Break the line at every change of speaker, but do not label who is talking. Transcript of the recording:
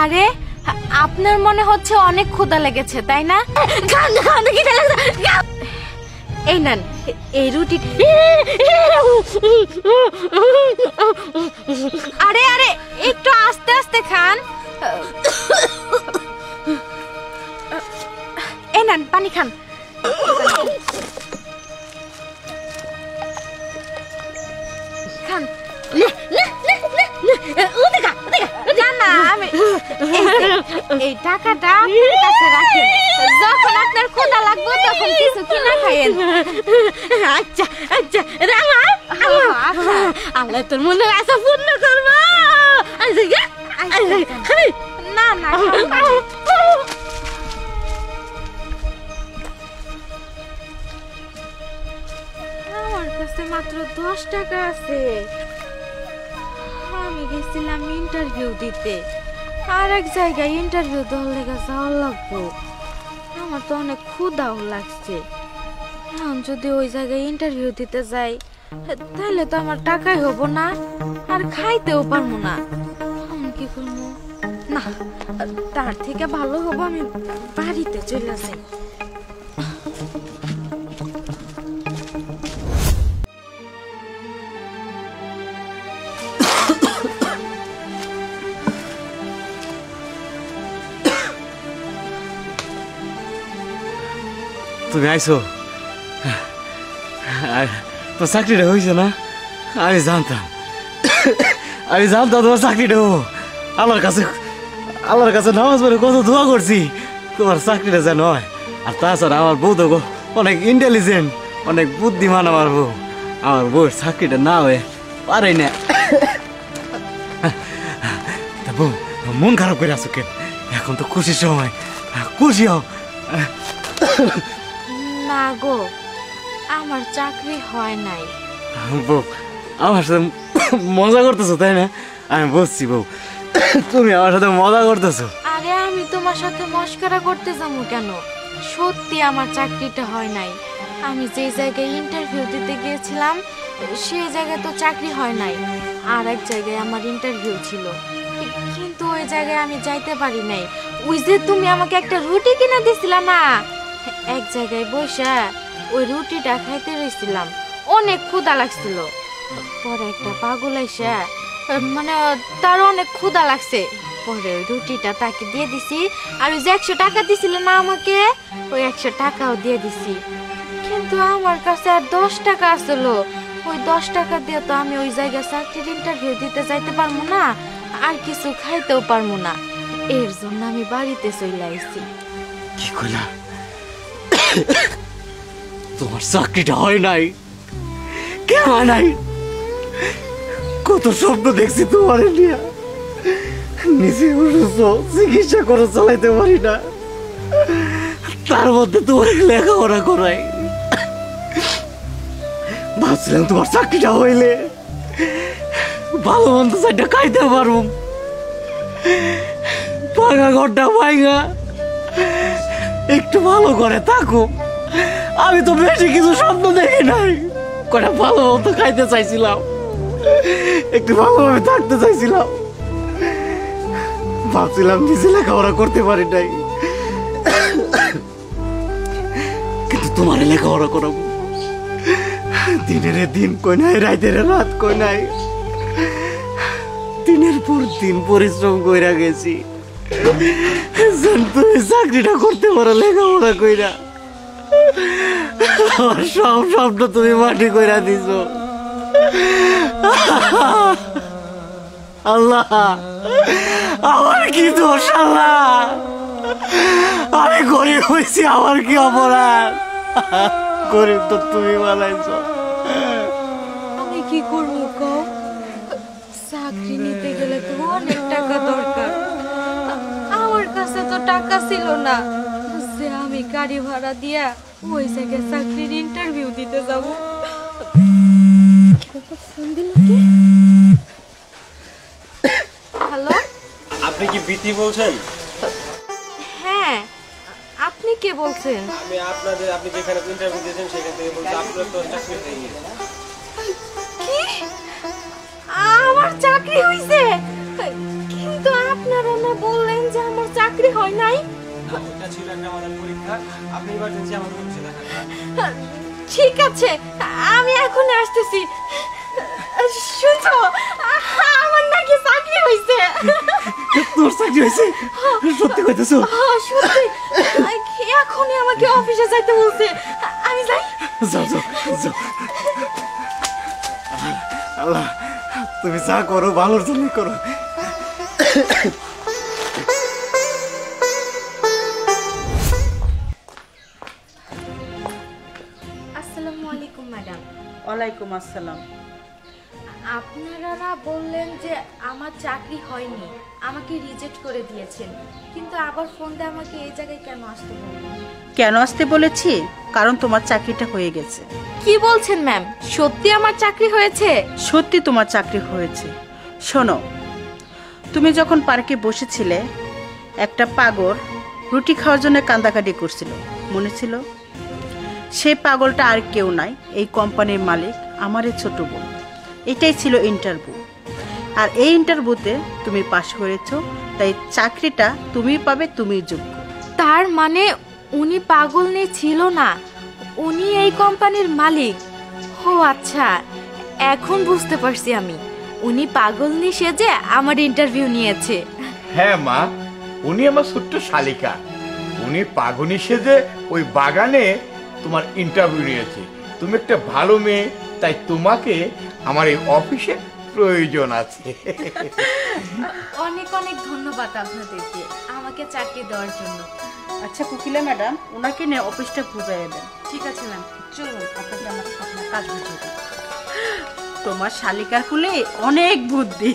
আরে আপনার মনে হচ্ছে অনেক ক্ষুধা লেগেছে তাই না? এই নেন এই রুটি। আরে আরে একটু আস্তে আস্তে খান। এই নেন পানি খান। খান। না না আমি এই টাকাটা আপনার কাছে রাখেন, যখন আপনার ক্ষুধা লাগবে তখন কিছু কিনা খাইয়েন।
আচ্ছা আচ্ছা রামা আল্লাহ তোর মনে আশা পূর্ণ করবো।
না না আমার কাছে মাত্র 10 টাকা আছে। আমি গেছিলাম ইন্টারভিউ দিতে, আর এক জায়গায় ইন্টারভিউ দেওয়ার লেগে যাওয়ার লাগবো। আমার তো অনেক ক্ষুধাও লাগছে। এখন যদি ওই জায়গায় ইন্টারভিউ দিতে যাই তাহলে তো আমার টাকাই হবো না, আর খাইতেও পারবো না। আমি কি করবো? না তার থেকে ভালো হবো আমি বাড়িতে চলে যাই।
তুমি আইছো, তো চাকরিটা হয়েছে না? আমি জানতাম তোমার চাকরিটা হবো। আল্লাহর কাছে নামাজ পড়ে কত দোয়া করছি তোমার চাকরিটা যেন হয়। আর তাছাড়া আমার বউ তো অনেক ইন্টেলিজেন্ট, অনেক বুদ্ধিমান। আমার বউয়ের চাকরিটা না হয়ে পারে না। বউ মন খারাপ করে আছো কেন? এখন তো খুশির সময়, খুশি হও।
না গো, আমার চাকরি হয় নাই।
বউ আমার সাথে মজা করতেছো তাই না? আমি বুঝছি বউ, তুমি আমার সাথে মজা করতেছো।
আরে আমি তোমার সাথে মস্করা করতে যাবো কেন? সত্যি আমার চাকরিটা হয় নাই। আমি যে জায়গায় ইন্টারভিউ দিতে গিয়েছিলাম সেই জায়গায় তো চাকরি হয় নাই। আর এক জায়গায় আমার ইন্টারভিউ ছিল, কিন্তু ওই জায়গায় আমি যাইতে পারি নাই। ওই যে তুমি আমাকে একটা রুটি কিনে দিছিলা না, এক জায়গায় বসে ওই রুটিটা খাইতে রইছিলাম, অনেক ক্ষুধা লাগছিল। পরে একটা পাগল আইসা, মানে তার অনেক ক্ষুধা লাগছে, পরে ওই রুটিটা তাকে দিয়ে দিছি। আর ওই যে 100 টাকা দিছিল না আমাকে, ওই 100 টাকাও দিয়ে দিছি। কিন্তু আমার কাছে আর 10 টাকা আসলো। ওই 10 টাকা দিয়ে তো আমি ওই জায়গায় চাকরির ইন্টারভিউ দিতে যাইতে পারবো না, আর কিছু খাইতেও পারবো না। এর জন্য আমি বাড়িতে চলে আইছি।
কি কইলা? তোমার চাকরিটা হয় নাই? কে হয় নাই? কত স্বপ্ন দেখছি তোমার নিয়ে, নিজে অসুস্থ, চিকিৎসা করে চালাইতে পারি না, তার মধ্যে তোমার লেখাপড়া করাই। ভাবছিলাম তোমার চাকরিটা হইলে ভালো মন্দ চাইটা খাইতে পারবো, ভাঙা ঘরটা ভাঙা একটু ভালো করে থাকো। আমি তো বেশি কিছু স্বপ্ন দেখি নাই, কটা ভালো মতো খাইতে চাইছিলাম, একটু ভালোভাবে থাকতে চাইছিলাম। ভাবছিলাম নিজে লেখাপড়া করতে পারি নাই, কিন্তু তোমার লেখাপড়া করাবো। দিনের দিন কই নাই, রাতের রাত কই নাই, দিনের পর দিন পরিশ্রম কইরা গেছি। তুমি চাকরিটা করতে পারো লেখাপড়া কইরা, সব স্বপ্ন তুমি মাটি কইরা দিছো। আল্লাহ আমার কি দোষ? আল্লাহ আমি গরিব হয়েছি, আমার কি অপরাধ? গরিব তো তুমি বানাইছ।
আমি কি করবো কও? চাকরি নিতে গেলে তো অনেক টাকা দরকার। আমার কাছে তো টাকা ছিল না যে আমি গাড়ি ভাড়া দিয়া ওই জায়গায় চাকরির ইন্টারভিউ দিতে যাবো। হ্যালো,
আপনি কি বিতি বলছেন?
হ্যাঁ, আপনি কে বলছেন?
আপনি যেখানে ইন্টারভিউ দিয়েছেন সেখান থেকে বলছি আপনার তো চাকরি হয়ে গেছে।
কি? আমার চাকরি হইছে? কিন্তু আপনারা না বললেন
চাকরি হয় নাই?
এটা ছিল একটা আমাদের পরীক্ষা, আপনি ইমার্জেন্সি আমাদের অফিসে দেখান।
ঠিক আছে, আমি এখন আসতেছি। শুনছো, আমার নাকি চাকরি হয়েছে।
তোর চাকরি হয়েছে? সত্যি কইতেছো?
সত্যি, এখনই আমাকে অফিসে যাইতে বলছে। আমি যাই।
যাও যাও যাও। আল্লাহ, তুমি যা করো ভালোর জন্য করো।
আসসালামু আলাইকুম ম্যাডাম।
ওয়ালাইকুম আসসালাম।
আপনারা বললেন যে আমার চাকরি হয়নি, আমাকে রিজেক্ট করে দিয়েছেন, কিন্তু আবার ফোন দিয়ে আমাকে এই জায়গায় কেন আসতে বললেন?
কেন আসতে বলেছি? কারণ তোমার চাকরিটা হয়ে গেছে।
কি বলছেন ম্যাম? সত্যি আমার চাকরি হয়েছে?
সত্যি তোমার চাকরি হয়েছে। শোনো, তুমি যখন পার্কে বসেছিলে, একটা পাগল রুটি খাওয়ার জন্য কান্দাকাটি করছিল, মনে ছিল? সেই পাগলটা আর কেউ নাই, এই কোম্পানির মালিক আমার এই ছোট বোন। এটাই ছিল ইন্টারভিউ, আর এই ইন্টারভিউতে তুমি পাশ করেছো, তাই চাকরিটা তুমি পাবে, তুমি যোগ্য।
তার মানে উনি পাগল নিয়ে ছিল না, উনি এই কোম্পানির মালিক। ও আচ্ছা, এখন বুঝতে পারছি আমি, উনি পাগল নিয়ে সেজে আমার ইন্টারভিউ নিয়েছে।
হ্যাঁ মা, উনি আমার ছোট্ট শালিকা। উনি পাগনি সেজে ওই বাগানে তোমার ইন্টারভিউ নিয়েছে। তুমি একটা ভালো মেয়ে, তাই তোমাকে আমার এই অফিসে প্রয়োজন আছে।
অনেক অনেক ধন্যবাদ আপনাদেরকে আমাকে চাকরি দেওয়ার জন্য।
আচ্ছা কোকিলা ম্যাডাম, ওনাকে নিয়ে অফিসটা বুঝাই দেন।
ঠিক আছে ম্যাম, চলুন
আপনাকে আমার আপনার কাজ বুঝিয়ে দেন। তোমার শালিকার কুলে অনেক বুদ্ধি।